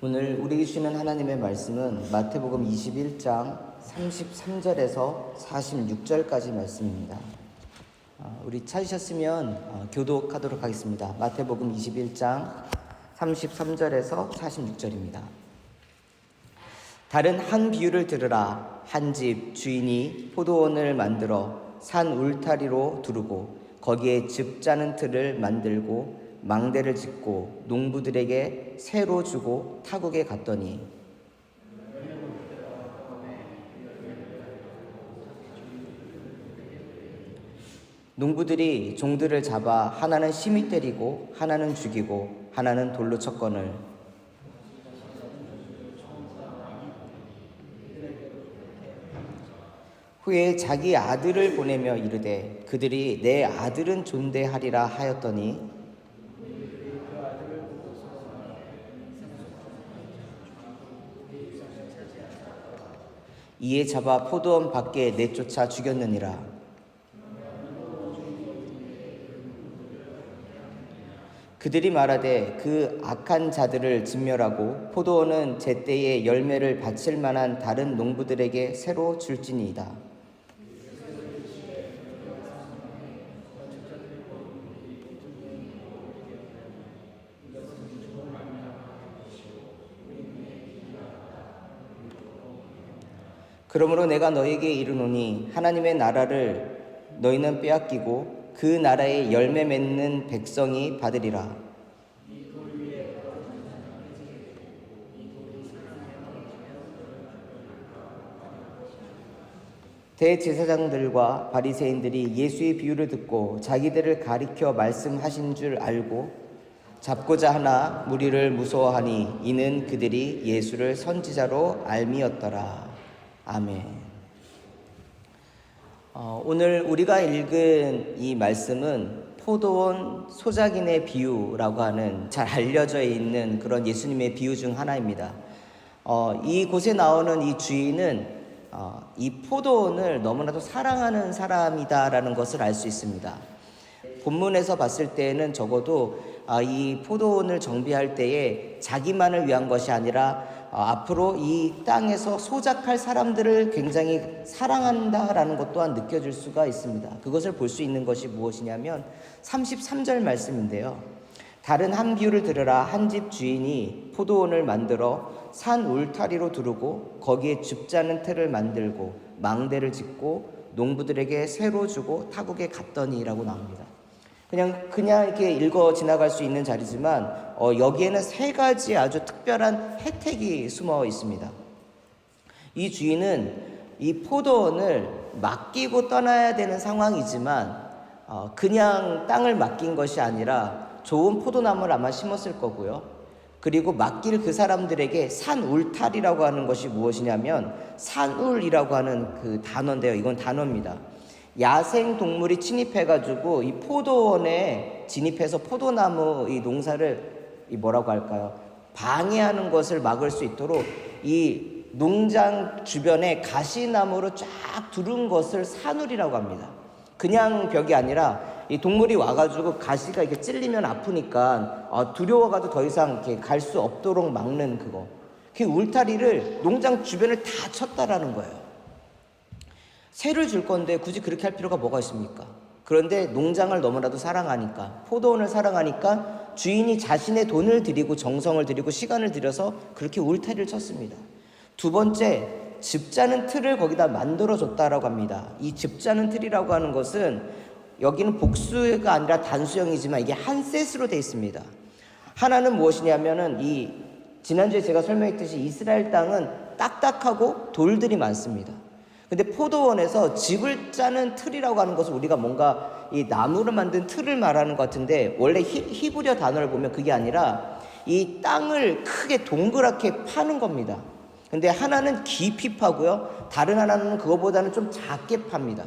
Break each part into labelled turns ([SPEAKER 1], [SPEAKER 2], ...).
[SPEAKER 1] 오늘 우리에게 주시는 하나님의 말씀은 마태복음 21장 33절에서 46절까지 말씀입니다. 우리 찾으셨으면 교독하도록 하겠습니다. 마태복음 21장 33절에서 46절입니다. 다른 한 비유를 들으라. 한 집 주인이 포도원을 만들어 산 울타리로 두르고 거기에 즙 짜는 틀을 만들고 망대를 짓고 농부들에게 새로 주고 타국에 갔더니 농부들이 종들을 잡아 하나는 심히 때리고 하나는 죽이고 하나는 돌로 쳤거늘 후에 자기 아들을 보내며 이르되 그들이 내 아들은 존대하리라 하였더니 이에 잡아 포도원 밖에 내쫓아 죽였느니라. 그들이 말하되 그 악한 자들을 진멸하고 포도원은 제때에 열매를 바칠 만한 다른 농부들에게 새로 줄지니이다. 그러므로 내가 너에게 이르노니 하나님의 나라를 너희는 빼앗기고 그 나라의 열매 맺는 백성이 받으리라. 대제사장들과 바리새인들이 예수의 비유를 듣고 자기들을 가리켜 말씀하신 줄 알고 잡고자 하나 무리를 무서워하니 이는 그들이 예수를 선지자로 알미었더라. 아멘. 오늘 우리가 읽은 이 말씀은 포도원 소작인의 비유라고 하는 잘 알려져 있는 그런 예수님의 비유 중 하나입니다. 이곳에 나오는 이 주인은 이 포도원을 너무나도 사랑하는 사람이다라는 것을 알 수 있습니다. 본문에서 봤을 때에는 적어도 이 포도원을 정비할 때에 자기만을 위한 것이 아니라 앞으로 이 땅에서 소작할 사람들을 굉장히 사랑한다라는 것 또한 느껴질 수가 있습니다. 그것을 볼 수 있는 것이 무엇이냐면 33절 말씀인데요. 다른 한 비유를 들으라. 한 집 주인이 포도원을 만들어 산 울타리로 두르고 거기에 즙 짜는 틀을 만들고 망대를 짓고 농부들에게 새로 주고 타국에 갔더니라고 나옵니다. 그냥 이렇게 읽어 지나갈 수 있는 자리지만 여기에는 세 가지 아주 특별한 혜택이 숨어 있습니다. 이 주인은 이 포도원을 맡기고 떠나야 되는 상황이지만 그냥 땅을 맡긴 것이 아니라 좋은 포도나무를 아마 심었을 거고요. 그리고 맡길 그 사람들에게 산 울타리라고 하는 것이 무엇이냐면 산울이라고 하는 그 단어인데요. 이건 단어입니다. 야생 동물이 침입해가지고 이 포도원에 진입해서 포도나무 이 농사를 뭐라고 할까요? 방해하는 것을 막을 수 있도록 이 농장 주변에 가시나무로 쫙 두른 것을 산울이라고 합니다. 그냥 벽이 아니라 이 동물이 와가지고 가시가 이렇게 찔리면 아프니까 두려워가지고 더 이상 이렇게 갈 수 없도록 막는 그거. 그 울타리를 농장 주변을 다 쳤다라는 거예요. 새를 줄 건데 굳이 그렇게 할 필요가 뭐가 있습니까? 그런데 농장을 너무나도 사랑하니까, 포도원을 사랑하니까 주인이 자신의 돈을 들이고 정성을 들이고 시간을 들여서 그렇게 울타리를 쳤습니다. 두 번째, 즙 짜는 틀을 거기다 만들어줬다라고 합니다. 이 즙 짜는 틀이라고 하는 것은 여기는 복수가 아니라 단수형이지만 이게 한 셋으로 되어 있습니다. 하나는 무엇이냐면은 지난주에 제가 설명했듯이 이스라엘 땅은 딱딱하고 돌들이 많습니다. 근데 포도원에서 즙을 짜는 틀이라고 하는 것은 우리가 뭔가 이 나무로 만든 틀을 말하는 것 같은데 원래 히브리어 단어를 보면 그게 아니라 이 땅을 크게 동그랗게 파는 겁니다. 근데 하나는 깊이 파고요. 다른 하나는 그거보다는 좀 작게 팝니다.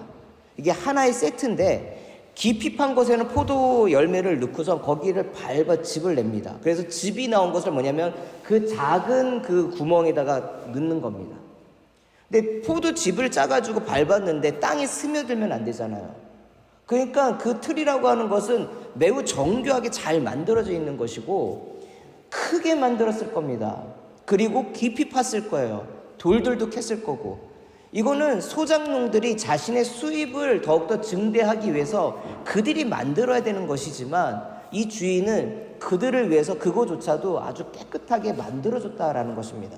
[SPEAKER 1] 이게 하나의 세트인데 깊이 판 곳에는 포도 열매를 넣고서 거기를 밟아 즙을 냅니다. 그래서 즙이 나온 것을 뭐냐면 그 작은 그 구멍에다가 넣는 겁니다. 근데 포도즙을 짜가지고 밟았는데 땅에 스며들면 안 되잖아요. 그러니까 그 틀이라고 하는 것은 매우 정교하게 잘 만들어져 있는 것이고 크게 만들었을 겁니다. 그리고 깊이 팠을 거예요. 돌들도 캤을 거고. 이거는 소작농들이 자신의 수입을 더욱더 증대하기 위해서 그들이 만들어야 되는 것이지만 이 주인은 그들을 위해서 그거조차도 아주 깨끗하게 만들어줬다라는 것입니다.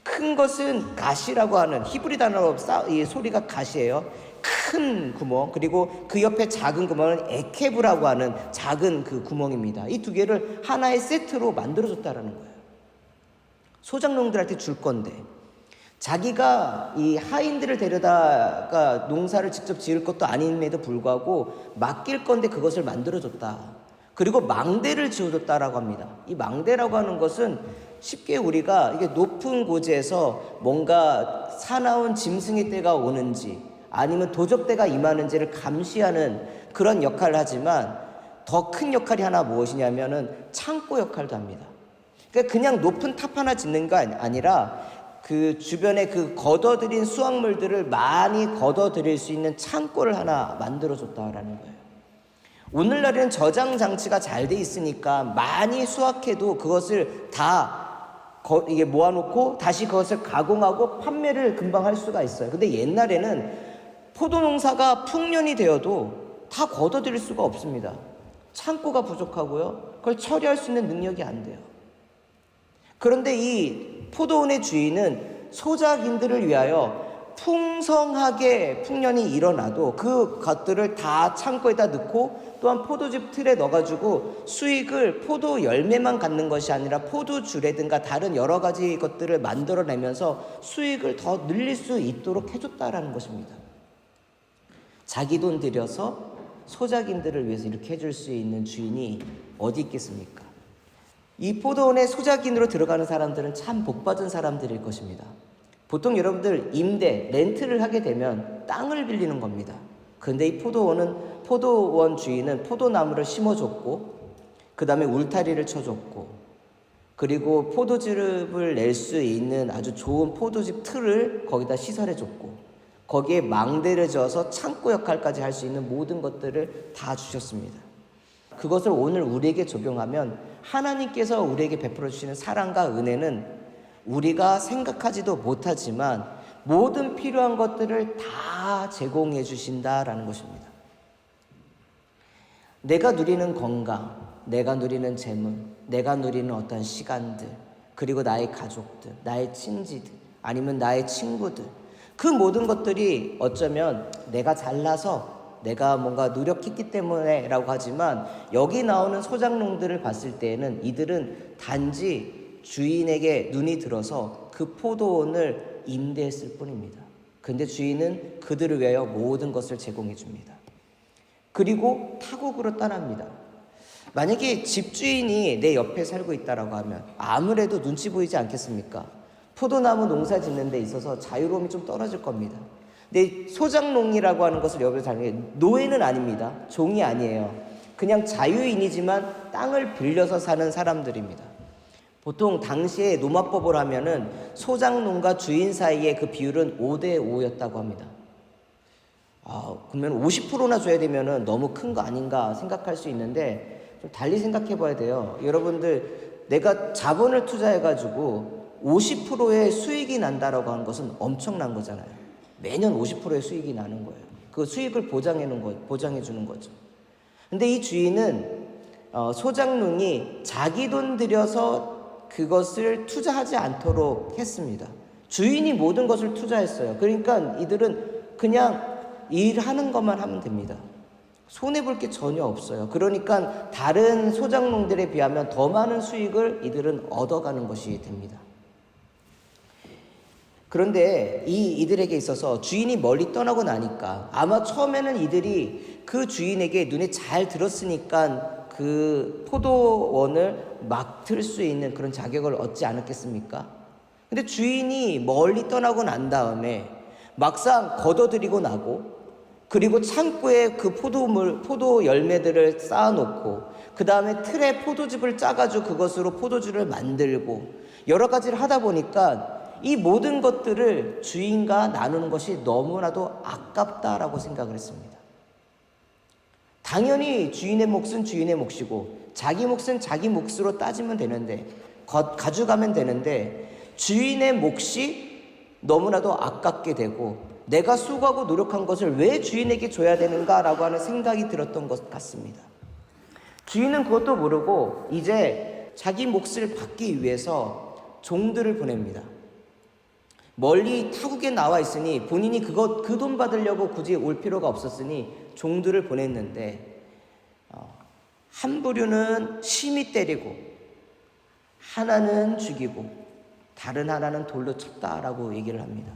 [SPEAKER 1] 큰 것은 가시라고 하는 히브리 단어로 이 소리가 가시예요. 큰 구멍, 그리고 그 옆에 작은 구멍은 에케브라고 하는 작은 그 구멍입니다. 이 두 개를 하나의 세트로 만들어줬다라는 거예요. 소작농들한테 줄 건데 자기가 이 하인들을 데려다가 농사를 직접 지을 것도 아님에도 불구하고 맡길 건데 그것을 만들어줬다. 그리고 망대를 지어줬다라고 합니다. 이 망대라고 하는 것은 쉽게 우리가 이게 높은 고지에서 뭔가 사나운 짐승의 때가 오는지 아니면 도적대가 임하는지를 감시하는 그런 역할을 하지만 더 큰 역할이 하나 무엇이냐면은 창고 역할도 합니다. 그러니까 그냥 높은 탑 하나 짓는 거 아니라 그 주변에 그 걷어들인 수확물들을 많이 걷어들일 수 있는 창고를 하나 만들어줬다라는 거예요. 오늘날에는 저장 장치가 잘 돼 있으니까 많이 수확해도 그것을 다 이게 모아놓고 다시 그것을 가공하고 판매를 금방 할 수가 있어요. 근데 옛날에는 포도 농사가 풍년이 되어도 다 걷어들일 수가 없습니다. 창고가 부족하고요. 그걸 처리할 수 있는 능력이 안 돼요. 그런데 이 포도원의 주인은 소작인들을 위하여 풍성하게 풍년이 일어나도 그 것들을 다 창고에다 넣고 또한 포도즙 틀에 넣어가지고 수익을 포도 열매만 갖는 것이 아니라 포도주라든가 다른 여러 가지 것들을 만들어내면서 수익을 더 늘릴 수 있도록 해줬다라는 것입니다. 자기 돈 들여서 소작인들을 위해서 이렇게 해줄 수 있는 주인이 어디 있겠습니까? 이 포도원에 소작인으로 들어가는 사람들은 참 복받은 사람들일 것입니다. 보통 여러분들 임대, 렌트를 하게 되면 땅을 빌리는 겁니다. 그런데 이 포도원 주인은 포도나무를 심어줬고 그 다음에 울타리를 쳐줬고 그리고 포도즙을 낼 수 있는 아주 좋은 포도즙 틀을 거기다 시설해줬고 거기에 망대를 지어서 창고 역할까지 할 수 있는 모든 것들을 다 주셨습니다. 그것을 오늘 우리에게 적용하면 하나님께서 우리에게 베풀어 주시는 사랑과 은혜는 우리가 생각하지도 못하지만 모든 필요한 것들을 다 제공해 주신다라는 것입니다. 내가 누리는 건강, 내가 누리는 재물, 내가 누리는 어떤 시간들, 그리고 나의 가족들, 나의 친지들, 아니면 나의 친구들, 그 모든 것들이 어쩌면 내가 잘나서 내가 뭔가 노력했기 때문에 라고 하지만 여기 나오는 소작농들을 봤을 때에는 이들은 단지 주인에게 눈이 들어서 그 포도원을 임대했을 뿐입니다. 근데 주인은 그들을 위하여 모든 것을 제공해 줍니다. 그리고 타국으로 떠납니다. 만약에 집주인이 내 옆에 살고 있다라고 하면 아무래도 눈치 보이지 않겠습니까? 포도나무 농사 짓는 데 있어서 자유로움이 좀 떨어질 겁니다. 근데 소작농이라고 하는 것을 여러분 잘 알아요. 노예는 아닙니다. 종이 아니에요. 그냥 자유인이지만 땅을 빌려서 사는 사람들입니다. 보통 당시에 노마법을 하면은 소작농과 주인 사이의 그 비율은 5대5였다고 합니다. 그러면 50%나 줘야 되면은 너무 큰 거 아닌가 생각할 수 있는데 좀 달리 생각해 봐야 돼요. 여러분들 내가 자본을 투자해가지고 50%의 수익이 난다라고 하는 것은 엄청난 거잖아요. 매년 50%의 수익이 나는 거예요. 그 수익을 보장해 주는 거죠. 근데 이 주인은 소작농이 자기 돈 들여서 그것을 투자하지 않도록 했습니다. 주인이 모든 것을 투자했어요. 그러니까 이들은 그냥 일하는 것만 하면 됩니다. 손해볼 게 전혀 없어요. 그러니까 다른 소작농들에 비하면 더 많은 수익을 이들은 얻어가는 것이 됩니다. 그런데 이들에게 있어서 주인이 멀리 떠나고 나니까 아마 처음에는 이들이 그 주인에게 눈에 잘 들었으니까 그 포도원을 맡을 수 있는 그런 자격을 얻지 않았겠습니까? 근데 주인이 멀리 떠나고 난 다음에 막상 걷어들이고 나고 그리고 창고에 그 포도 열매들을 쌓아놓고 그 다음에 틀에 포도즙을 짜가지고 그것으로 포도주를 만들고 여러 가지를 하다 보니까 이 모든 것들을 주인과 나누는 것이 너무나도 아깝다라고 생각을 했습니다. 당연히 주인의 몫은 주인의 몫이고 자기 몫은 자기 몫으로 따지면 되는데 가져가면 되는데 주인의 몫이 너무나도 아깝게 되고 내가 수고하고 노력한 것을 왜 주인에게 줘야 되는가라고 하는 생각이 들었던 것 같습니다. 주인은 그것도 모르고 이제 자기 몫을 받기 위해서 종들을 보냅니다. 멀리 타국에 나와 있으니 본인이 그 돈 받으려고 굳이 올 필요가 없었으니 종들을 보냈는데 한 부류는 심히 때리고 하나는 죽이고 다른 하나는 돌로 쳤다라고 얘기를 합니다.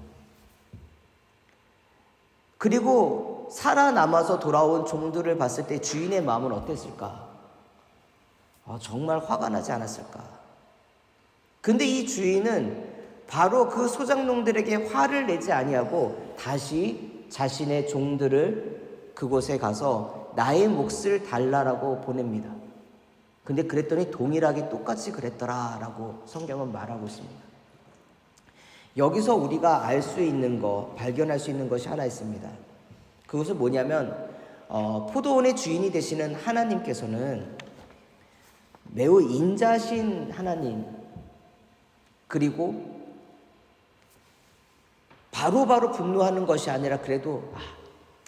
[SPEAKER 1] 그리고 살아남아서 돌아온 종들을 봤을 때 주인의 마음은 어땠을까? 정말 화가 나지 않았을까? 근데 이 주인은 바로 그 소작농들에게 화를 내지 아니하고 다시 자신의 종들을 그곳에 가서 나의 몫을 달라라고 보냅니다. 근데 그랬더니 동일하게 똑같이 그랬더라라고 성경은 말하고 있습니다. 여기서 우리가 알 수 있는 것, 발견할 수 있는 것이 하나 있습니다. 그것은 뭐냐면 포도원의 주인이 되시는 하나님께서는 매우 인자신 하나님, 그리고 바로바로 분노하는 것이 아니라 그래도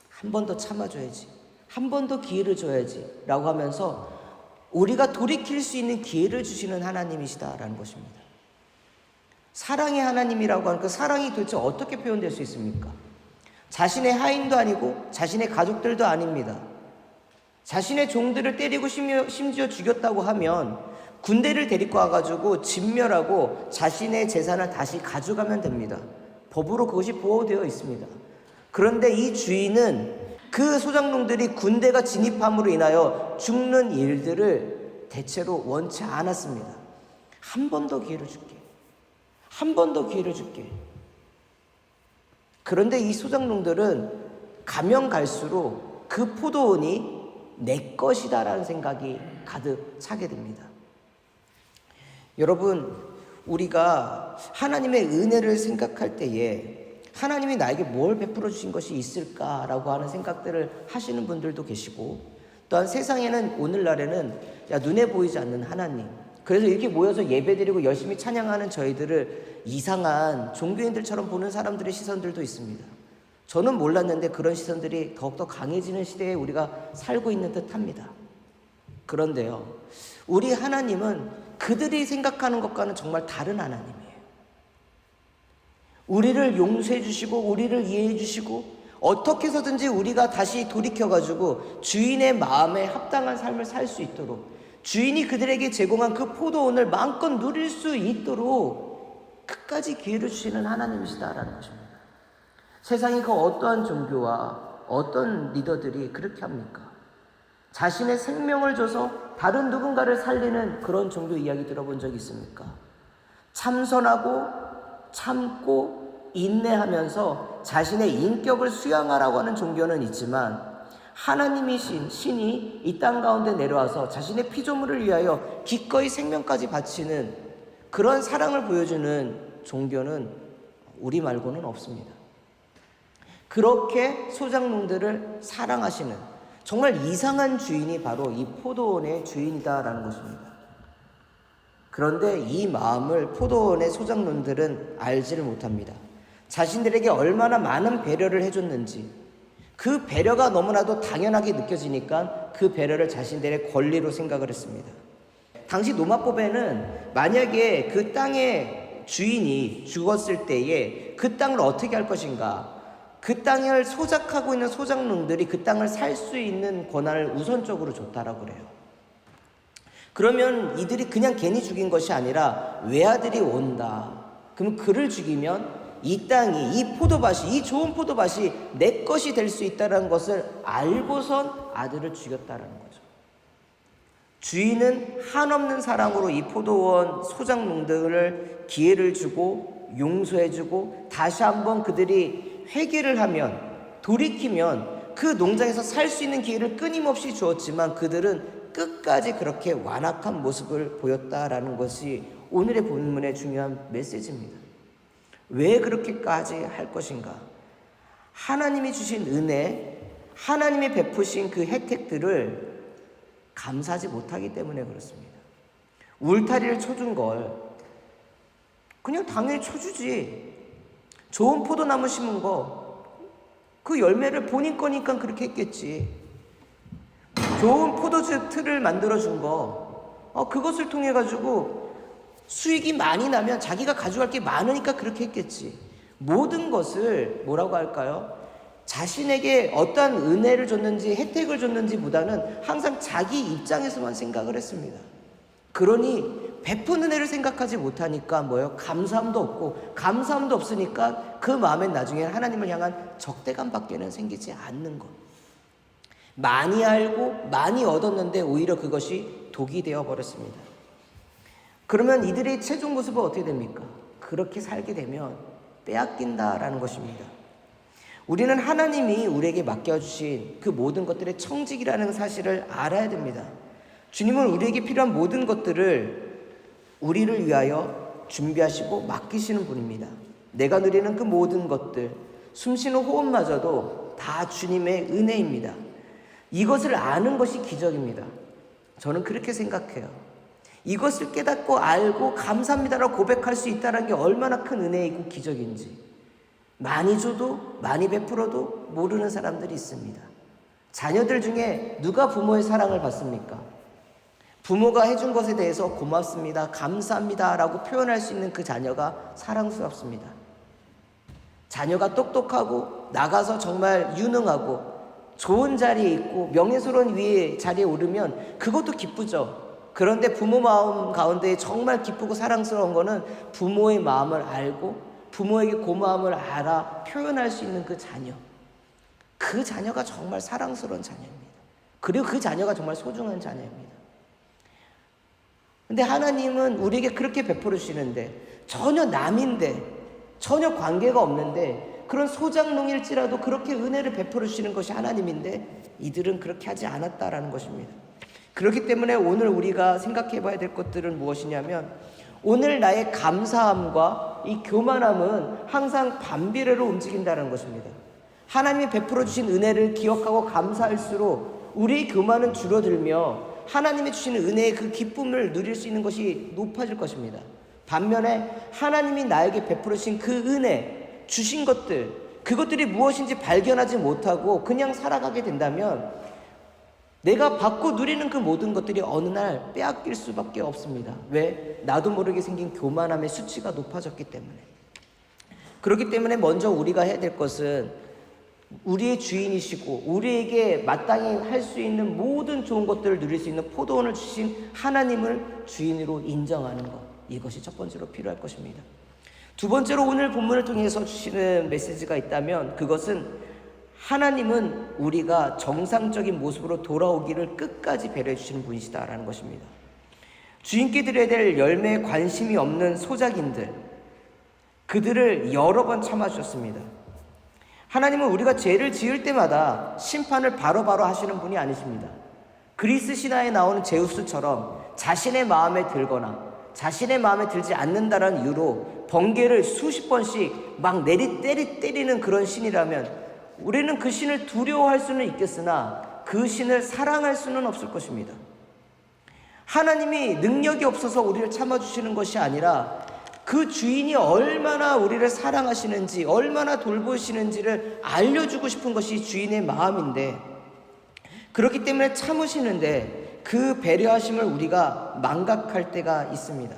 [SPEAKER 1] 한 번 더 참아줘야지, 한 번 더 기회를 줘야지 라고 하면서 우리가 돌이킬 수 있는 기회를 주시는 하나님이시다라는 것입니다. 사랑의 하나님이라고 하는 그 사랑이 도대체 어떻게 표현될 수 있습니까? 자신의 하인도 아니고 자신의 가족들도 아닙니다. 자신의 종들을 때리고 심지어 죽였다고 하면 군대를 데리고 와가지고 진멸하고 자신의 재산을 다시 가져가면 됩니다. 법으로 그것이 보호되어 있습니다. 그런데 이 주인은 그 소작농들이 군대가 진입함으로 인하여 죽는 일들을 대체로 원치 않았습니다. 한 번 더 기회를 줄게. 한 번 더 기회를 줄게. 그런데 이 소작농들은 가면 갈수록 그 포도원이 내 것이다라는 생각이 가득 차게 됩니다. 여러분, 우리가 하나님의 은혜를 생각할 때에 하나님이 나에게 뭘 베풀어 주신 것이 있을까라고 하는 생각들을 하시는 분들도 계시고, 또한 세상에는 오늘날에는 눈에 보이지 않는 하나님, 그래서 이렇게 모여서 예배드리고 열심히 찬양하는 저희들을 이상한 종교인들처럼 보는 사람들의 시선들도 있습니다. 저는 몰랐는데 그런 시선들이 더욱더 강해지는 시대에 우리가 살고 있는 듯합니다. 그런데요, 우리 하나님은 그들이 생각하는 것과는 정말 다른 하나님이에요. 우리를 용서해 주시고 우리를 이해해 주시고 어떻게 해서든지 우리가 다시 돌이켜가지고 주인의 마음에 합당한 삶을 살 수 있도록, 주인이 그들에게 제공한 그 포도원을 마음껏 누릴 수 있도록 끝까지 기회를 주시는 하나님이시다라는 것입니다. 세상에 그 어떠한 종교와 어떤 리더들이 그렇게 합니까? 자신의 생명을 줘서 다른 누군가를 살리는 그런 종교 이야기 들어본 적 있습니까? 참선하고 참고 인내하면서 자신의 인격을 수양하라고 하는 종교는 있지만, 하나님이신 신이 이 땅 가운데 내려와서 자신의 피조물을 위하여 기꺼이 생명까지 바치는 그런 사랑을 보여주는 종교는 우리 말고는 없습니다. 그렇게 소작농들을 사랑하시는 정말 이상한 주인이 바로 이 포도원의 주인이다라는 것입니다. 그런데 이 마음을 포도원의 소작농들은 알지를 못합니다. 자신들에게 얼마나 많은 배려를 해줬는지, 그 배려가 너무나도 당연하게 느껴지니까 그 배려를 자신들의 권리로 생각을 했습니다. 당시 노마법에는 만약에 그 땅의 주인이 죽었을 때에 그 땅을 어떻게 할 것인가, 그 땅을 소작하고 있는 소작농들이 그 땅을 살 수 있는 권한을 우선적으로 줬다라고 그래요. 그러면 이들이 그냥 괜히 죽인 것이 아니라 외아들이 온다. 그럼 그를 죽이면 이 땅이, 이 포도밭이, 이 좋은 포도밭이 내 것이 될 수 있다는 것을 알고선 아들을 죽였다는 거죠. 주인은 한없는 사랑으로 이 포도원 소작농들을 기회를 주고 용서해주고 다시 한번 그들이 회개를 하면, 돌이키면 그 농장에서 살 수 있는 기회를 끊임없이 주었지만 그들은 끝까지 그렇게 완악한 모습을 보였다라는 것이 오늘의 본문의 중요한 메시지입니다. 왜 그렇게까지 할 것인가? 하나님이 주신 은혜, 하나님이 베푸신 그 혜택들을 감사하지 못하기 때문에 그렇습니다. 울타리를 쳐준 걸, 그냥 당연히 쳐주지. 좋은 포도나무 심은 거, 그 열매를 본인 거니까 그렇게 했겠지. 좋은 포도주 틀을 만들어준 거, 그것을 통해 가지고 수익이 많이 나면 자기가 가져갈 게 많으니까 그렇게 했겠지. 모든 것을 뭐라고 할까요? 자신에게 어떠한 은혜를 줬는지 혜택을 줬는지보다는 항상 자기 입장에서만 생각을 했습니다. 그러니 베푼 은혜를 생각하지 못하니까 뭐예요? 감사함도 없고, 감사함도 없으니까 그 마음에 나중에 하나님을 향한 적대감밖에는 생기지 않는 것. 많이 알고 많이 얻었는데 오히려 그것이 독이 되어 버렸습니다. 그러면 이들의 최종 모습은 어떻게 됩니까? 그렇게 살게 되면 빼앗긴다라는 것입니다. 우리는 하나님이 우리에게 맡겨주신 그 모든 것들의 청직이라는 사실을 알아야 됩니다. 주님은 우리에게 필요한 모든 것들을 우리를 위하여 준비하시고 맡기시는 분입니다. 내가 누리는 그 모든 것들, 숨쉬는 호흡마저도 다 주님의 은혜입니다. 이것을 아는 것이 기적입니다. 저는 그렇게 생각해요. 이것을 깨닫고 알고 감사합니다라고 고백할 수 있다는 게 얼마나 큰 은혜이고 기적인지. 많이 줘도 많이 베풀어도 모르는 사람들이 있습니다. 자녀들 중에 누가 부모의 사랑을 받습니까? 부모가 해준 것에 대해서 고맙습니다, 감사합니다 라고 표현할 수 있는 그 자녀가 사랑스럽습니다. 자녀가 똑똑하고 나가서 정말 유능하고 좋은 자리에 있고 명예스러운 자리에 오르면 그것도 기쁘죠. 그런데 부모 마음 가운데 정말 기쁘고 사랑스러운 거는 부모의 마음을 알고 부모에게 고마움을 알아 표현할 수 있는 그 자녀. 그 자녀가 정말 사랑스러운 자녀입니다. 그리고 그 자녀가 정말 소중한 자녀입니다. 근데 하나님은 우리에게 그렇게 베풀어 주시는데, 전혀 남인데, 전혀 관계가 없는데, 그런 소작농일지라도 그렇게 은혜를 베풀어 주시는 것이 하나님인데 이들은 그렇게 하지 않았다라는 것입니다. 그렇기 때문에 오늘 우리가 생각해 봐야 될 것들은 무엇이냐면, 오늘 나의 감사함과 이 교만함은 항상 반비례로 움직인다는 것입니다. 하나님이 베풀어 주신 은혜를 기억하고 감사할수록 우리의 교만은 줄어들며 하나님이 주시는 은혜의 그 기쁨을 누릴 수 있는 것이 높아질 것입니다. 반면에 하나님이 나에게 베풀어 주신 그 은혜, 주신 것들, 그것들이 무엇인지 발견하지 못하고 그냥 살아가게 된다면 내가 받고 누리는 그 모든 것들이 어느 날 빼앗길 수밖에 없습니다. 왜? 나도 모르게 생긴 교만함의 수치가 높아졌기 때문에. 그렇기 때문에 먼저 우리가 해야 될 것은 우리의 주인이시고 우리에게 마땅히 할 수 있는 모든 좋은 것들을 누릴 수 있는 포도원을 주신 하나님을 주인으로 인정하는 것. 이것이 첫 번째로 필요할 것입니다. 두 번째로 오늘 본문을 통해서 주시는 메시지가 있다면 그것은 하나님은 우리가 정상적인 모습으로 돌아오기를 끝까지 배려해 주시는 분이시다라는 것입니다. 주인께 드려야 될 열매에 관심이 없는 소작인들, 그들을 여러 번 참아주셨습니다. 하나님은 우리가 죄를 지을 때마다 심판을 바로바로 하시는 분이 아니십니다. 그리스 신화에 나오는 제우스처럼 자신의 마음에 들거나 자신의 마음에 들지 않는다는 이유로 번개를 수십 번씩 막 때리는 그런 신이라면 우리는 그 신을 두려워할 수는 있겠으나 그 신을 사랑할 수는 없을 것입니다. 하나님이 능력이 없어서 우리를 참아주시는 것이 아니라 그 주인이 얼마나 우리를 사랑하시는지, 얼마나 돌보시는지를 알려주고 싶은 것이 주인의 마음인데, 그렇기 때문에 참으시는데 그 배려하심을 우리가 망각할 때가 있습니다.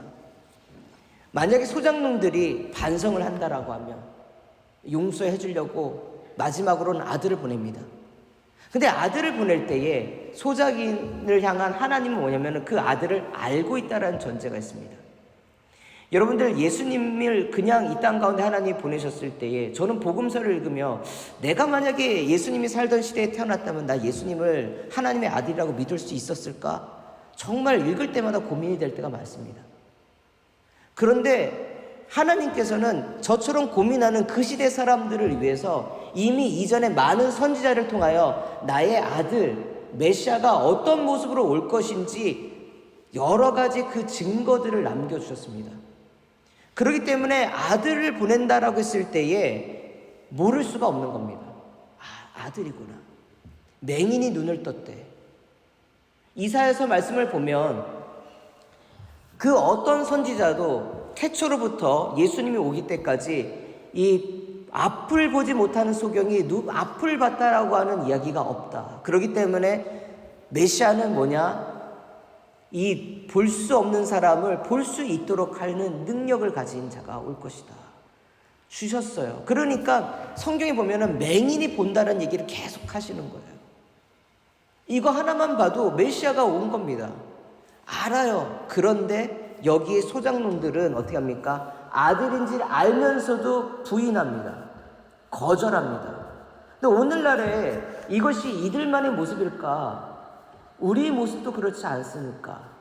[SPEAKER 1] 만약에 소작농들이 반성을 한다라고 하면 용서해 주려고 마지막으로는 아들을 보냅니다. 근데 아들을 보낼 때에 소작인을 향한 하나님은 뭐냐면 그 아들을 알고 있다는 전제가 있습니다. 여러분들, 예수님을 그냥 이 땅 가운데 하나님이 보내셨을 때에 저는 복음서를 읽으며 내가 만약에 예수님이 살던 시대에 태어났다면 나 예수님을 하나님의 아들이라고 믿을 수 있었을까? 정말 읽을 때마다 고민이 될 때가 많습니다. 그런데 하나님께서는 저처럼 고민하는 그 시대 사람들을 위해서 이미 이전에 많은 선지자를 통하여 나의 아들 메시아가 어떤 모습으로 올 것인지 여러 가지 그 증거들을 남겨주셨습니다. 그렇기 때문에 아들을 보낸다라고 했을 때에 모를 수가 없는 겁니다. 아들이구나. 맹인이 눈을 떴대. 이사야서 말씀을 보면 그 어떤 선지자도 태초로부터 예수님이 오기 때까지 이 앞을 보지 못하는 소경이 앞을 봤다라고 하는 이야기가 없다. 그렇기 때문에 메시아는 뭐냐? 이 볼 수 없는 사람을 볼 수 있도록 하는 능력을 가진 자가 올 것이다. 주셨어요. 그러니까 성경에 보면은 맹인이 본다는 얘기를 계속 하시는 거예요. 이거 하나만 봐도 메시아가 온 겁니다. 알아요. 그런데 여기에 소장농들은 어떻게 합니까? 아들인지를 알면서도 부인합니다. 거절합니다. 근데 오늘날에 이것이 이들만의 모습일까? 우리 모습도 그렇지 않습니까?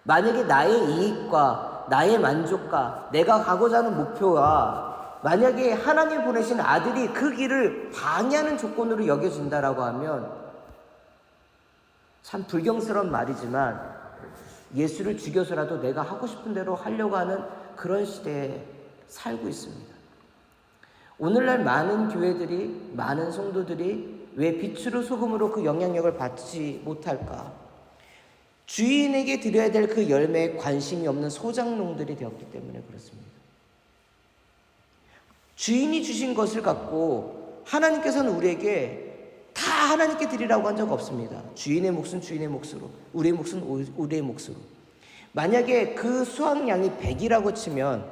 [SPEAKER 1] 만약에 나의 이익과 나의 만족과 내가 가고자 하는 목표와 만약에 하나님 보내신 아들이 그 길을 방해하는 조건으로 여겨진다라고 하면 참 불경스러운 말이지만 예수를 죽여서라도 내가 하고 싶은 대로 하려고 하는 그런 시대에 살고 있습니다. 오늘날 많은 교회들이, 많은 성도들이 왜 빛으로 소금으로 그 영향력을 받지 못할까? 주인에게 드려야 될 그 열매에 관심이 없는 소장농들이 되었기 때문에 그렇습니다. 주인이 주신 것을 갖고 하나님께서는 우리에게 다 하나님께 드리라고 한 적 없습니다. 주인의 몫은 주인의 몫으로, 우리의 몫은 우리의 몫으로. 만약에 그 수확량이 100이라고 치면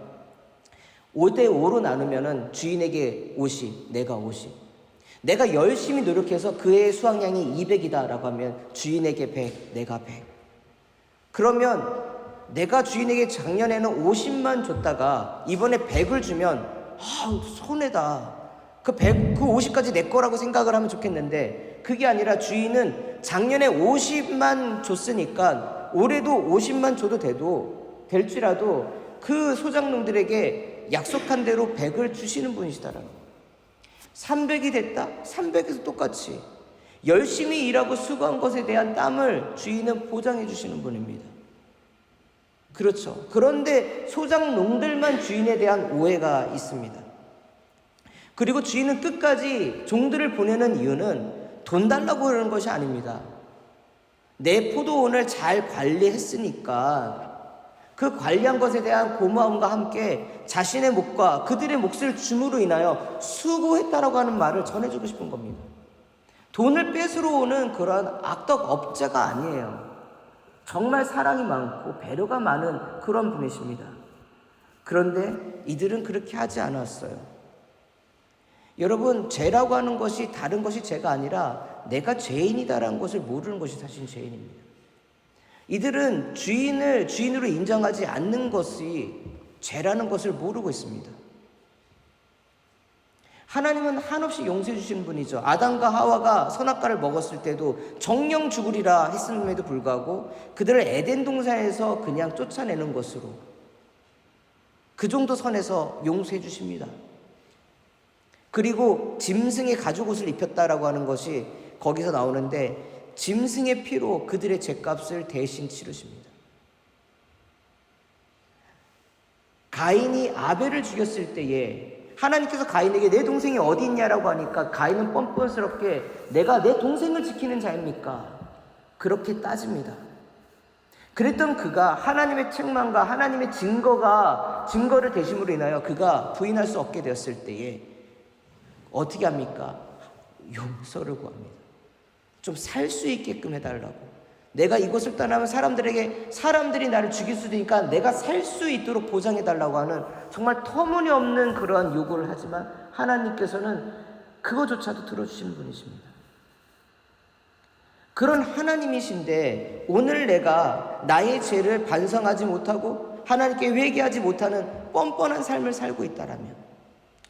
[SPEAKER 1] 5대5로 나누면은 주인에게 50, 내가 50. 내가 열심히 노력해서 그의 수확량이 200이다라고 하면 주인에게 100, 내가 100. 그러면 내가 주인에게 작년에는 50만 줬다가 이번에 100을 주면 손해다. 그 50까지 내 거라고 생각을 하면 좋겠는데 그게 아니라 주인은 작년에 50만 줬으니까 올해도 50만 줘도 될지라도 그 소장농들에게 약속한 대로 100을 주시는 분이시다라는 거예요. 300이 됐다? 300에서 똑같이 열심히 일하고 수고한 것에 대한 땀을 주인은 보장해 주시는 분입니다. 그렇죠. 그런데 소장농들만 주인에 대한 오해가 있습니다. 그리고 주인은 끝까지 종들을 보내는 이유는 돈 달라고 그러는 것이 아닙니다. 내 포도원을 잘 관리했으니까 그 관리한 것에 대한 고마움과 함께 자신의 몫과 그들의 몫을 줌으로 인하여 수고했다라고 하는 말을 전해주고 싶은 겁니다. 돈을 뺏으러 오는 그런 악덕 업자가 아니에요. 정말 사랑이 많고 배려가 많은 그런 분이십니다. 그런데 이들은 그렇게 하지 않았어요. 여러분, 죄라고 하는 것이 다른 것이 죄가 아니라 내가 죄인이다라는 것을 모르는 것이 사실 죄인입니다. 이들은 주인을 주인으로 인정하지 않는 것이 죄라는 것을 모르고 있습니다. 하나님은 한없이 용서해 주시는 분이죠. 아담과 하와가 선악과를 먹었을 때도 정령 죽으리라 했음에도 불구하고 그들을 에덴 동산에서 그냥 쫓아내는 것으로 그 정도 선에서 용서해 주십니다. 그리고 짐승의 가죽옷을 입혔다라고 하는 것이 거기서 나오는데 짐승의 피로 그들의 죄값을 대신 치르십니다. 가인이 아벨을 죽였을 때에 하나님께서 가인에게 내 동생이 어디 있냐라고 하니까 가인은 뻔뻔스럽게 내가 내 동생을 지키는 자입니까? 그렇게 따집니다. 그랬던 그가 하나님의 책망과 하나님의 증거를 대심으로 인하여 그가 부인할 수 없게 되었을 때에 어떻게 합니까? 용서를 구합니다. 좀 살 수 있게끔 해달라고. 내가 이곳을 떠나면 사람들이 나를 죽일 수도 있으니까 내가 살 수 있도록 보장해달라고 하는 정말 터무니없는 그러한 요구를 하지만 하나님께서는 그거조차도 들어주시는 분이십니다. 그런 하나님이신데 오늘 내가 나의 죄를 반성하지 못하고 하나님께 회개하지 못하는 뻔뻔한 삶을 살고 있다라면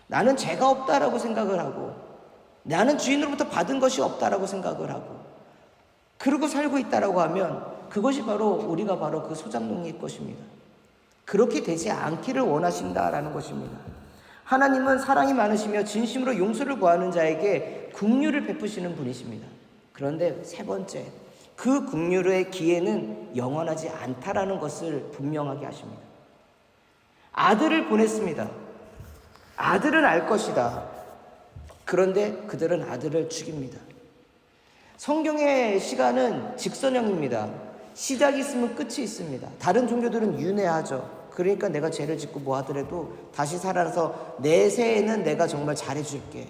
[SPEAKER 1] 나는 죄가 없다라고 생각을 하고 나는 주인으로부터 받은 것이 없다라고 생각을 하고 그러고 살고 있다라고 하면 그것이 바로 우리가 바로 그 소장농일 것입니다. 그렇게 되지 않기를 원하신다라는 것입니다. 하나님은 사랑이 많으시며 진심으로 용서를 구하는 자에게 긍휼을 베푸시는 분이십니다. 그런데 세 번째, 그 긍휼의 기회는 영원하지 않다라는 것을 분명하게 하십니다. 아들을 보냈습니다. 아들은 알 것이다. 그런데 그들은 아들을 죽입니다. 성경의 시간은 직선형입니다. 시작이 있으면 끝이 있습니다. 다른 종교들은 윤회하죠. 그러니까 내가 죄를 짓고 뭐 하더라도 다시 살아서 내세에는 내가 정말 잘해줄게.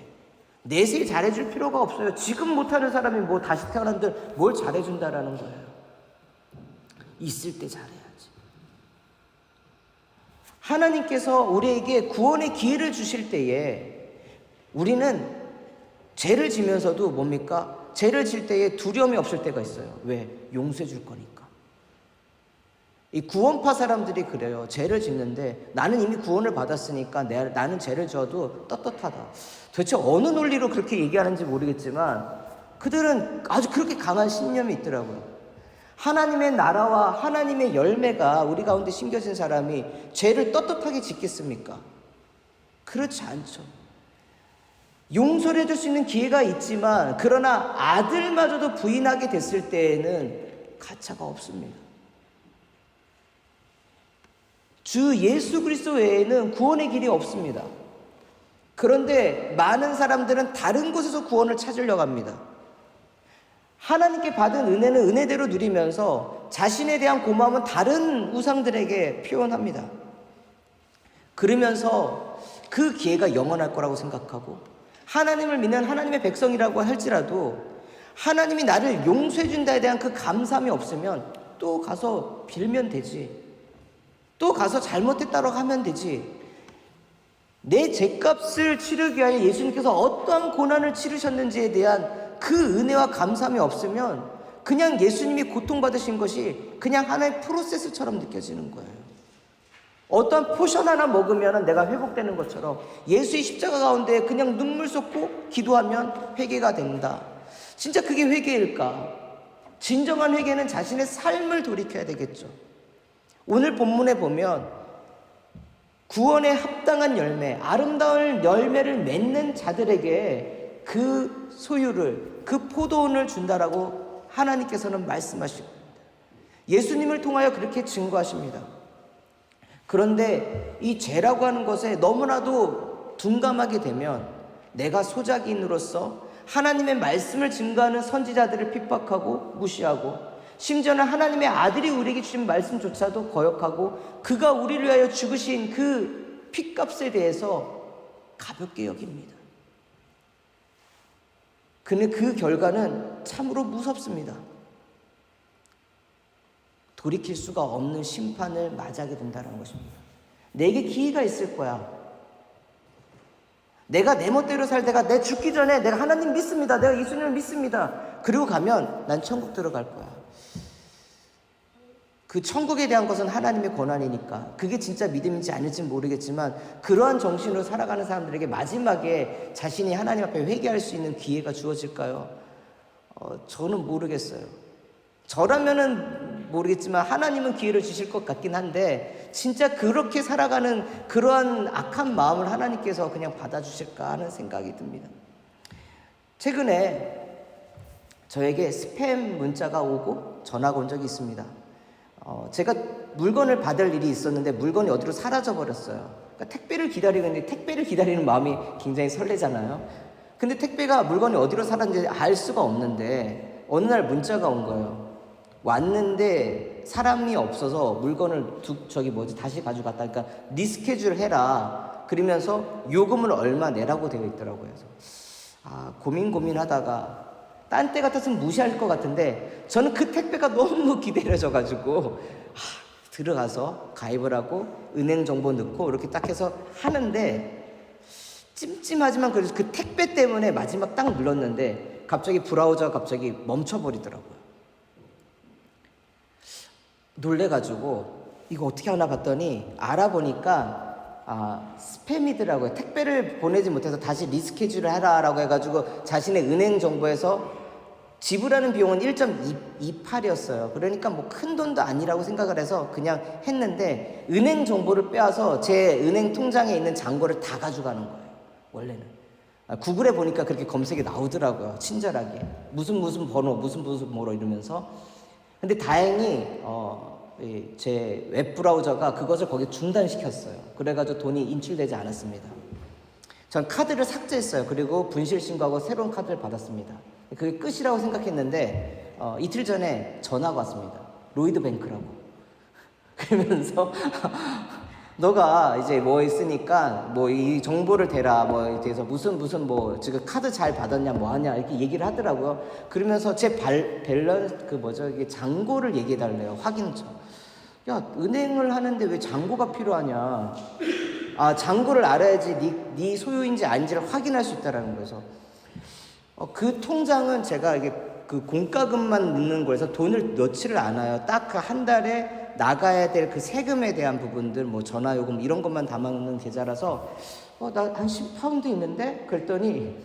[SPEAKER 1] 내세에 잘해줄 필요가 없어요. 지금 못하는 사람이 뭐 다시 태어난들 뭘 잘해준다라는 거예요. 있을 때 잘해야지. 하나님께서 우리에게 구원의 기회를 주실 때에 우리는 죄를 지면서도 뭡니까? 죄를 질 때에 두려움이 없을 때가 있어요. 왜? 용서해 줄 거니까. 이 구원파 사람들이 그래요. 죄를 짓는데 나는 이미 구원을 받았으니까 나는 죄를 져도 떳떳하다. 도대체 어느 논리로 그렇게 얘기하는지 모르겠지만 그들은 아주 그렇게 강한 신념이 있더라고요. 하나님의 나라와 하나님의 열매가 우리 가운데 심겨진 사람이 죄를 떳떳하게 짓겠습니까? 그렇지 않죠. 용서를 해줄 수 있는 기회가 있지만 그러나 아들마저도 부인하게 됐을 때에는 가차가 없습니다. 주 예수 그리스도 외에는 구원의 길이 없습니다. 그런데 많은 사람들은 다른 곳에서 구원을 찾으려고 합니다. 하나님께 받은 은혜는 은혜대로 누리면서 자신에 대한 고마움은 다른 우상들에게 표현합니다. 그러면서 그 기회가 영원할 거라고 생각하고 하나님을 믿는 하나님의 백성이라고 할지라도 하나님이 나를 용서해 준다에 대한 그 감사함이 없으면 또 가서 빌면 되지. 또 가서 잘못했다고 하면 되지. 내 죄값을 치르기 위하여 예수님께서 어떠한 고난을 치르셨는지에 대한 그 은혜와 감사함이 없으면 그냥 예수님이 고통받으신 것이 그냥 하나의 프로세스처럼 느껴지는 거예요. 어떠한 포션 하나 먹으면 내가 회복되는 것처럼 예수의 십자가 가운데 그냥 눈물 쏟고 기도하면 회개가 된다. 진짜 그게 회개일까? 진정한 회개는 자신의 삶을 돌이켜야 되겠죠. 오늘 본문에 보면 구원에 합당한 열매, 아름다운 열매를 맺는 자들에게 그 소유를, 그 포도원을 준다라고 하나님께서는 말씀하십니다. 예수님을 통하여 그렇게 증거하십니다. 그런데 이 죄라고 하는 것에 너무나도 둔감하게 되면 내가 소작인으로서 하나님의 말씀을 증거하는 선지자들을 핍박하고 무시하고 심지어는 하나님의 아들이 우리에게 주신 말씀조차도 거역하고 그가 우리를 위하여 죽으신 그 핏값에 대해서 가볍게 여깁니다. 근데 그 결과는 참으로 무섭습니다. 돌이킬 수가 없는 심판을 맞이하게 된다는 것입니다. 내게 기회가 있을 거야. 내가 내 멋대로 살다가 내 죽기 전에 내가 하나님 믿습니다. 내가 예수님을 믿습니다. 그리고 가면 난 천국 들어갈 거야. 그 천국에 대한 것은 하나님의 권한이니까 그게 진짜 믿음인지 아닐지는 모르겠지만 그러한 정신으로 살아가는 사람들에게 마지막에 자신이 하나님 앞에 회개할 수 있는 기회가 주어질까요? 저는 모르겠어요. 저라면은 모르겠지만 하나님은 기회를 주실 것 같긴 한데 진짜 그렇게 살아가는 그러한 악한 마음을 하나님께서 그냥 받아주실까 하는 생각이 듭니다. 최근에 저에게 스팸 문자가 오고 전화가 온 적이 있습니다. 제가 물건을 받을 일이 있었는데 물건이 어디로 사라져 버렸어요. 그러니까 택배를 기다리고 있는데 택배를 기다리는 마음이 굉장히 설레잖아요. 근데 택배가 물건이 어디로 사라졌는지 알 수가 없는데 어느 날 문자가 온 거예요. 왔는데 사람이 없어서 물건을 다시 가져갔다. 그러니까 리스케줄 해라. 그러면서 요금을 얼마 내라고 되어 있더라고요. 그래서 고민하다가 딴 때 같았으면 무시할 것 같은데 저는 그 택배가 너무 기다려져가지고 들어가서 가입을 하고 은행 정보 넣고 이렇게 딱 해서 하는데 찜찜하지만 그래서 그 택배 때문에 마지막 딱 눌렀는데 갑자기 브라우저가 갑자기 멈춰버리더라고요. 놀래가지고 이거 어떻게 하나 봤더니 알아보니까 스팸이더라고요. 택배를 보내지 못해서 다시 리스케줄을 해라라고 해가지고 자신의 은행 정보에서 지불하는 비용은 1.28이었어요. 그러니까 뭐 큰 돈도 아니라고 생각을 해서 그냥 했는데 은행 정보를 빼와서 제 은행 통장에 있는 잔고를 다 가져가는 거예요. 원래는. 구글에 보니까 그렇게 검색이 나오더라고요. 친절하게. 무슨 번호, 무슨 번호 이러면서. 근데 다행히 제 웹브라우저가 그것을 거기에 중단시켰어요. 그래가지고 돈이 인출되지 않았습니다. 전 카드를 삭제했어요. 그리고 분실 신고하고 새로운 카드를 받았습니다. 그게 끝이라고 생각했는데 이틀 전에 전화가 왔습니다. 로이드뱅크라고. 그러면서 너가 이제 뭐 있으니까 뭐 이 정보를 대라 뭐에 대해서 무슨 뭐 지금 카드 잘 받았냐 뭐 하냐 이렇게 얘기를 하더라고요. 그러면서 제 밸런스 그 뭐죠 이게 잔고를 얘기해 달래요. 확인처. 야 은행을 하는데 왜 잔고가 필요하냐? 아 잔고를 알아야지 네 소유인지 아닌지를 확인할 수 있다라는 거죠. 그 통장은 제가 이게 그 공과금만 넣는 거에서 돈을 넣지를 않아요. 딱 그 한 달에 나가야 될 그 세금에 대한 부분들, 뭐 전화요금 이런 것만 담아놓는 계좌라서 나 한 10파운드 있는데? 그랬더니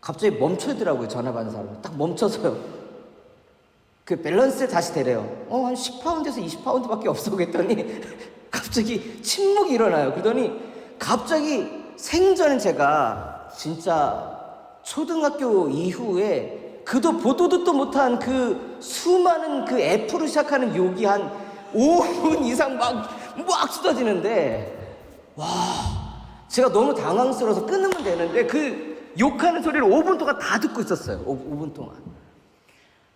[SPEAKER 1] 갑자기 멈추더라고요. 전화 받는 사람이 딱 멈춰서요. 그 밸런스를 다시 대래요. 한 10파운드에서 20파운드밖에 없어. 그랬더니 갑자기 침묵이 일어나요. 그러더니 갑자기 생전에 제가 진짜 초등학교 이후에 그도 보도 듣도 못한 그 수많은 그 F로 시작하는 욕이 한 5분 이상 막 쏟아지는데, 와, 제가 너무 당황스러워서 끊으면 되는데 그 욕하는 소리를 5분 동안 다 듣고 있었어요. 5분 동안.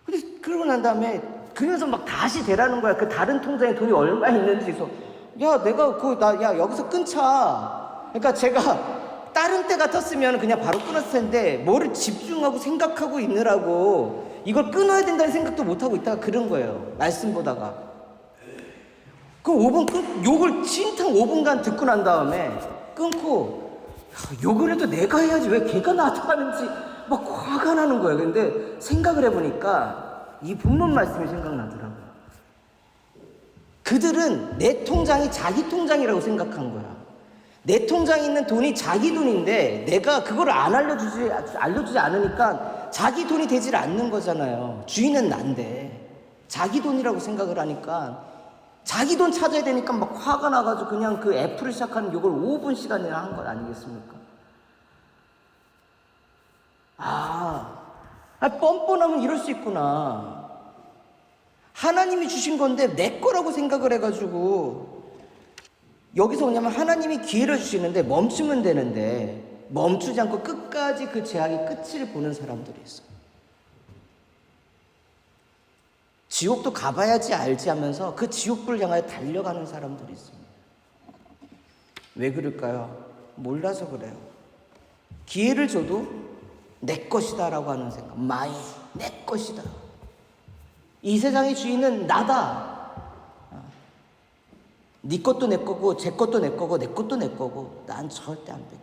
[SPEAKER 1] 근데 그러고 난 다음에 그러면서 막 다시 대라는 거야. 그 다른 통장에 돈이 얼마 있는지. 그래서 야, 내가 여기서 끊자. 그러니까 제가 다른 때 같았으면 그냥 바로 끊었을 텐데 뭐를 집중하고 생각하고 있느라고 이걸 끊어야 된다는 생각도 못하고 있다가 그런 거예요. 말씀 보다가. 그 5분 욕을 진탕 5분간 듣고 난 다음에 끊고, 욕을 해도 내가 해야지 왜 걔가 나한테 하는지 막 화가 나는 거예요. 근데 생각을 해보니까 이 본문 말씀이 생각나더라고요. 그들은 내 통장이 자기 통장이라고 생각한 거야. 내 통장에 있는 돈이 자기 돈인데 내가 그걸 안 알려주지 않으니까 자기 돈이 되질 않는 거잖아요. 주인은 난데 자기 돈이라고 생각을 하니까 자기 돈 찾아야 되니까 막 화가 나가지고 그냥 그 F를 시작하는 욕을 5분씩이나 한 것 아니겠습니까? 뻔뻔하면 이럴 수 있구나. 하나님이 주신 건데 내 거라고 생각을 해가지고, 여기서 뭐냐면 하나님이 기회를 주시는데 멈추면 되는데 멈추지 않고 끝까지 그 제약의 끝을 보는 사람들이 있어요. 지옥도 가봐야지 알지 하면서 그 지옥불을 향하여 달려가는 사람들이 있습니다. 왜 그럴까요? 몰라서 그래요. 기회를 줘도 내 것이다 라고 하는 생각. 내 것이다. 이 세상의 주인은 나다. 네 것도 내 거고 제 것도 내 거고 내 것도 내 거고 난 절대 안 뺏겨.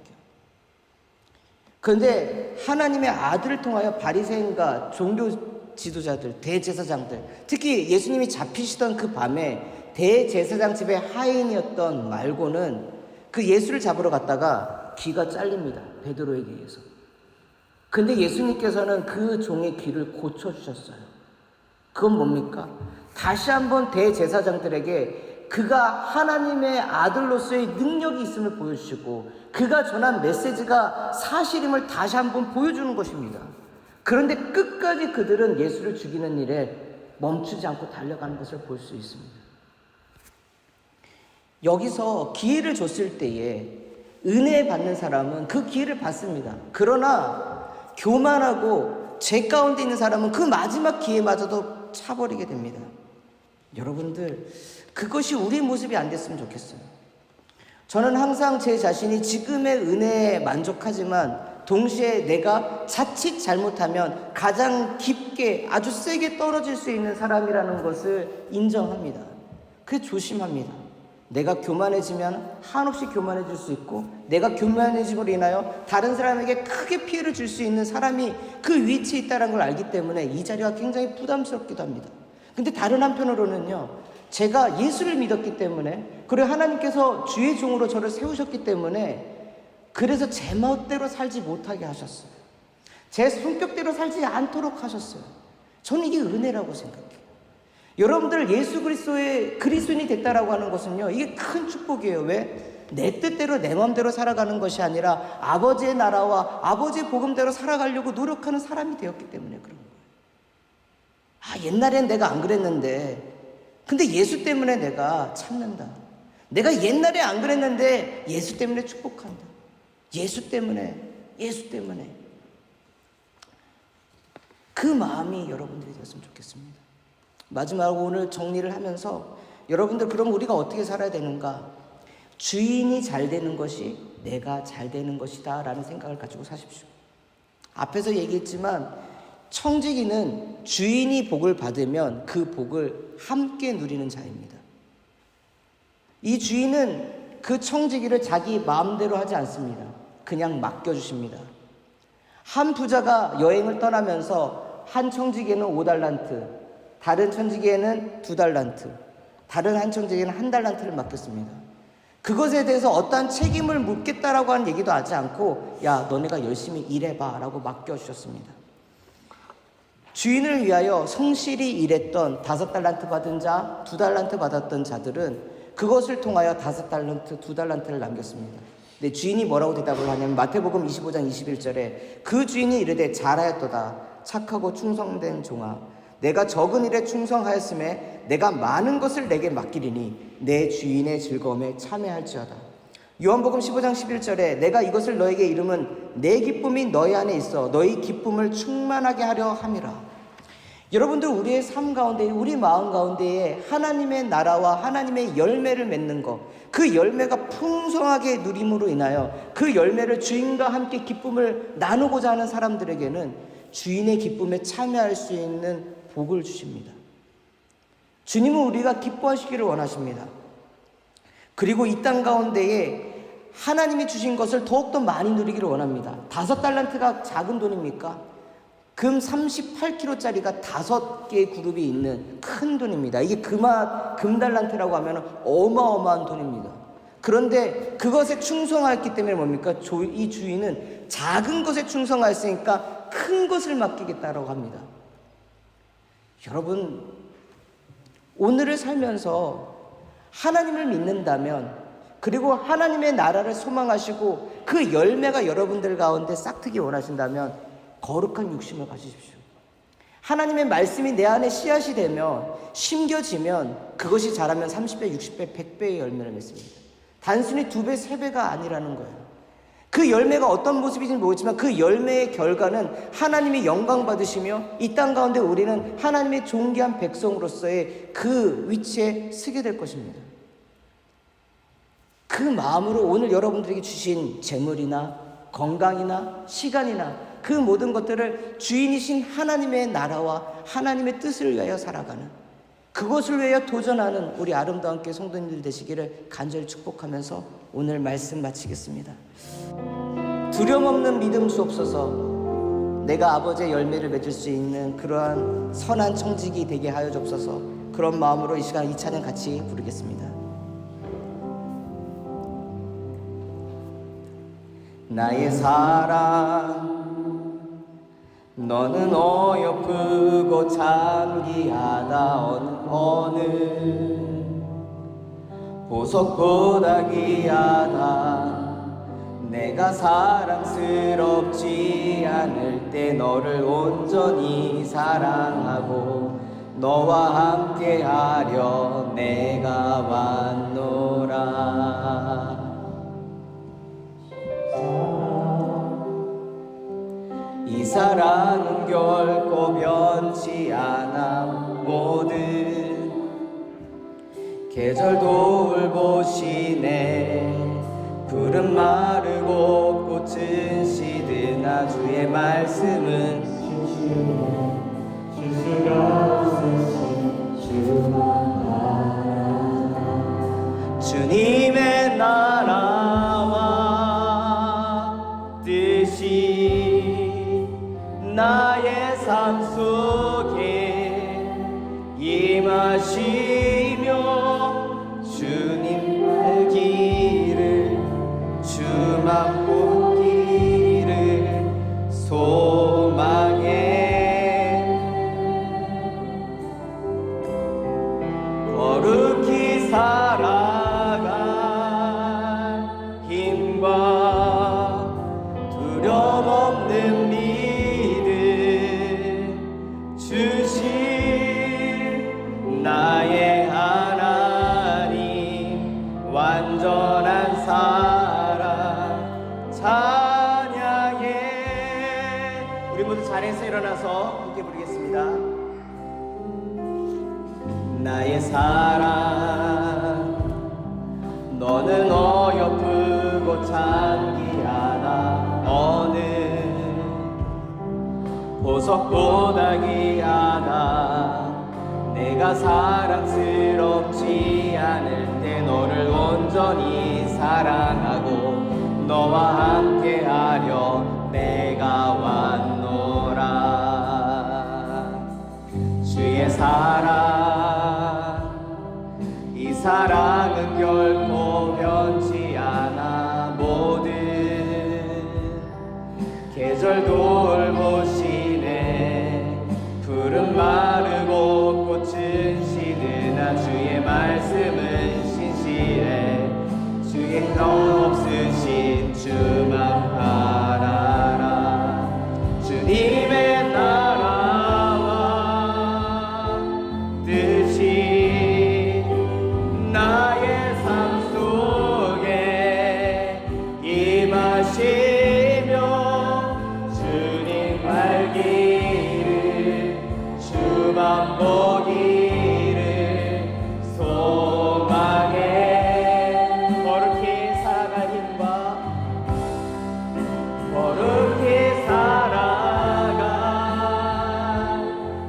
[SPEAKER 1] 그런데 하나님의 아들을 통하여 바리새인과 종교 지도자들, 대제사장들, 특히 예수님이 잡히시던 그 밤에 대제사장 집의 하인이었던 말고는 그 예수를 잡으러 갔다가 귀가 잘립니다. 베드로에게 의해서. 근데 예수님께서는 그 종의 귀를 고쳐주셨어요. 그건 뭡니까? 다시 한번 대제사장들에게 그가 하나님의 아들로서의 능력이 있음을 보여주시고 그가 전한 메시지가 사실임을 다시 한번 보여주는 것입니다. 그런데 끝까지 그들은 예수를 죽이는 일에 멈추지 않고 달려가는 것을 볼 수 있습니다. 여기서 기회를 줬을 때에 은혜 받는 사람은 그 기회를 받습니다. 그러나 교만하고 죄 가운데 있는 사람은 그 마지막 기회마저도 차버리게 됩니다. 여러분들, 그것이 우리 모습이 안 됐으면 좋겠어요. 저는 항상 제 자신이 지금의 은혜에 만족하지만 동시에 내가 자칫 잘못하면 가장 깊게 아주 세게 떨어질 수 있는 사람이라는 것을 인정합니다. 그래서 조심합니다. 내가 교만해지면 한없이 교만해질 수 있고 내가 교만해짐으로 인하여 다른 사람에게 크게 피해를 줄 수 있는 사람이 그 위치에 있다는 걸 알기 때문에 이 자리가 굉장히 부담스럽기도 합니다. 근데 다른 한편으로는요, 제가 예수를 믿었기 때문에, 그리고 하나님께서 주의 종으로 저를 세우셨기 때문에 그래서 제 멋대로 살지 못하게 하셨어요. 제 성격대로 살지 않도록 하셨어요. 저는 이게 은혜라고 생각해요. 여러분들 예수 그리스도의 그리스도인이 됐다라고 하는 것은요, 이게 큰 축복이에요. 왜? 내 뜻대로 내 마음대로 살아가는 것이 아니라 아버지의 나라와 아버지의 복음대로 살아가려고 노력하는 사람이 되었기 때문에 그런 거예요. 옛날엔 내가 안 그랬는데 근데 예수 때문에 내가 참는다. 내가 옛날에 안 그랬는데 예수 때문에 축복한다. 예수 때문에 그 마음이 여러분들이 되었으면 좋겠습니다. 마지막으로 오늘 정리를 하면서 여러분들, 그럼 우리가 어떻게 살아야 되는가? 주인이 잘 되는 것이 내가 잘 되는 것이다 라는 생각을 가지고 사십시오. 앞에서 얘기했지만 청지기는 주인이 복을 받으면 그 복을 함께 누리는 자입니다. 이 주인은 그 청지기를 자기 마음대로 하지 않습니다. 그냥 맡겨주십니다. 한 부자가 여행을 떠나면서 한 청지기에는 5달란트, 다른 청지기에는 2달란트, 다른 한 청지기에는 1달란트를 맡겼습니다. 그것에 대해서 어떠한 책임을 묻겠다라고 하는 얘기도 하지 않고 야, 너네가 열심히 일해봐 라고 맡겨주셨습니다. 주인을 위하여 성실히 일했던 5달란트 받은 자, 2달란트 받았던 자들은 그것을 통하여 5달란트, 2달란트를 남겼습니다. 근데 주인이 뭐라고 대답을 하냐면 마태복음 25장 21절에 그 주인이 이르되 잘하였도다 착하고 충성된 종아 내가 적은 일에 충성하였음에 내가 많은 것을 내게 맡기리니 내 주인의 즐거움에 참여할지어다. 요한복음 15장 11절에 내가 이것을 너에게 이름은 내 기쁨이 너희 안에 있어 너희 기쁨을 충만하게 하려 함이라. 여러분들 우리의 삶 가운데 우리 마음 가운데에 하나님의 나라와 하나님의 열매를 맺는 것, 그 열매가 풍성하게 누림으로 인하여 그 열매를 주인과 함께 기쁨을 나누고자 하는 사람들에게는 주인의 기쁨에 참여할 수 있는 복을 주십니다. 주님은 우리가 기뻐하시기를 원하십니다. 그리고 이 땅 가운데에 하나님이 주신 것을 더욱더 많이 누리기를 원합니다. 5달란트가 작은 돈입니까? 금 38kg짜리가 5개의 그룹이 있는 큰 돈입니다. 이게 금달란트라고 하면 어마어마한 돈입니다. 그런데 그것에 충성하였기 때문에 뭡니까? 이 주인은 작은 것에 충성하였으니까 큰 것을 맡기겠다라고 합니다. 여러분, 오늘을 살면서 하나님을 믿는다면 그리고 하나님의 나라를 소망하시고 그 열매가 여러분들 가운데 싹트기 원하신다면 거룩한 육심을 가지십시오. 하나님의 말씀이 내 안에 씨앗이 되면 심겨지면 그것이 자라면 30배, 60배, 100배의 열매를 맺습니다. 단순히 2배, 3배가 아니라는 거예요. 그 열매가 어떤 모습인지는 모르지만 그 열매의 결과는 하나님이 영광 받으시며 이 땅 가운데 우리는 하나님의 존귀한 백성으로서의 그 위치에 서게 될 것입니다. 그 마음으로 오늘 여러분들에게 주신 재물이나 건강이나 시간이나 그 모든 것들을 주인이신 하나님의 나라와 하나님의 뜻을 위하여 살아가는 그것을 위하여 도전하는 우리 아름다운 교회 성도님들 되시기를 간절히 축복하면서 오늘 말씀 마치겠습니다. 두려움 없는 믿음 주옵소서. 내가 아버지의 열매를 맺을 수 있는 그러한 선한 청지기 되게 하여 주옵소서. 그런 마음으로 이 시간 이 찬양 같이 부르겠습니다. 나의 사랑 너는 어여쁘고 장기하다 어느 보석보다 귀하다. 내가 사랑스럽지 않을 때 너를 온전히 사랑하고 너와 함께하려 내가 왔노라. 이 사랑은 결코 변치 않아 모든 계절 돌보시네. 푸른 마르고 꽃은 시드나 주의 말씀은 실수가 없으신 주만 바라. 주님의 나라와 뜻이 나의 삶 속에 임하시며 주님 알기를 주만 보기를 소망해. 거룩히 살아갈 힘과 두려움 없는 주실 나의 하나님 완전한 사랑 찬양해. 우리 모두 자리에서 일어나서 함께 부르겠습니다. 나의 사랑 너 너는 어여쁘고 창기하다. 너는 보석보다 귀하다. 내가 사랑스럽지 않을 때 너를 온전히 사랑하고 너와 함께하려 내가 왔노라. 주의 사랑, 이 사랑은 결코 변치 않아. 모든 계절 돌보시네. 푸른 마르고 꽃은 시드나 주의 말씀은 신실해. 주의 흠 없으신 주만 바라라. 주님의 나라와 뜻이 나의 삶 속에 임하시며 주님 알기를 주만 보기를 소망해. 거룩히 살아갈 힘과 거룩히 살아갈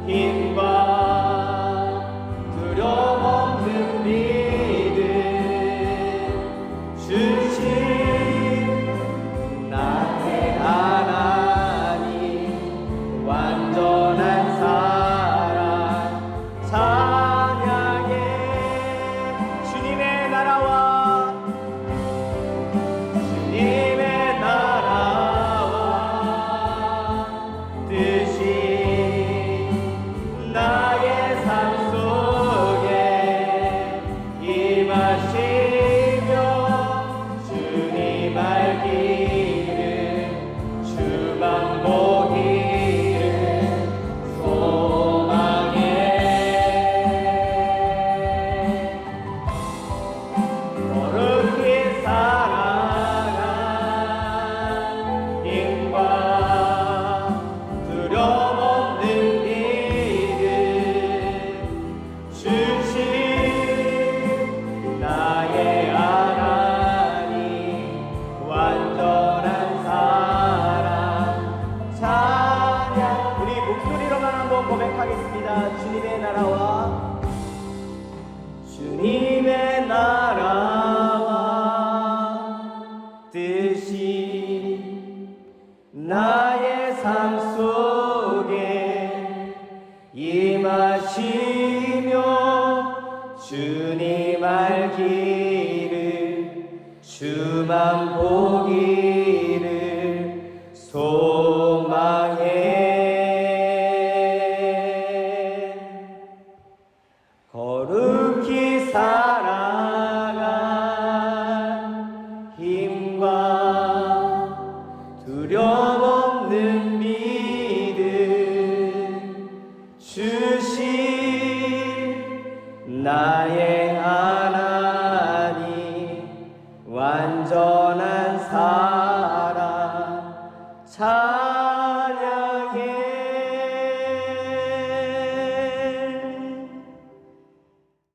[SPEAKER 1] 힘과 두려움 없는 믿음 주신 나의 하나님, 완전한 사랑 찬양해. 주님의 나라와 주님의 나라와 뜻이 나의 삶 속에 임하시며 주님 알기를 주만 보기를 소망해. 거룩히 살아갈 힘과 두려움 없는 믿음 주신 나의 하나님, 완전한 사랑 찬양. 우리 목소리로만 한번 고백하겠습니다. 주님의 나라와 주님의 나라와 뜻이 나의 삶 속에 임하시며 주님 알기를 주만 보기를 소망해. 거룩히 살아갈 힘과 두려움 없는 믿음 주신 나의 하나님, 완전한 사랑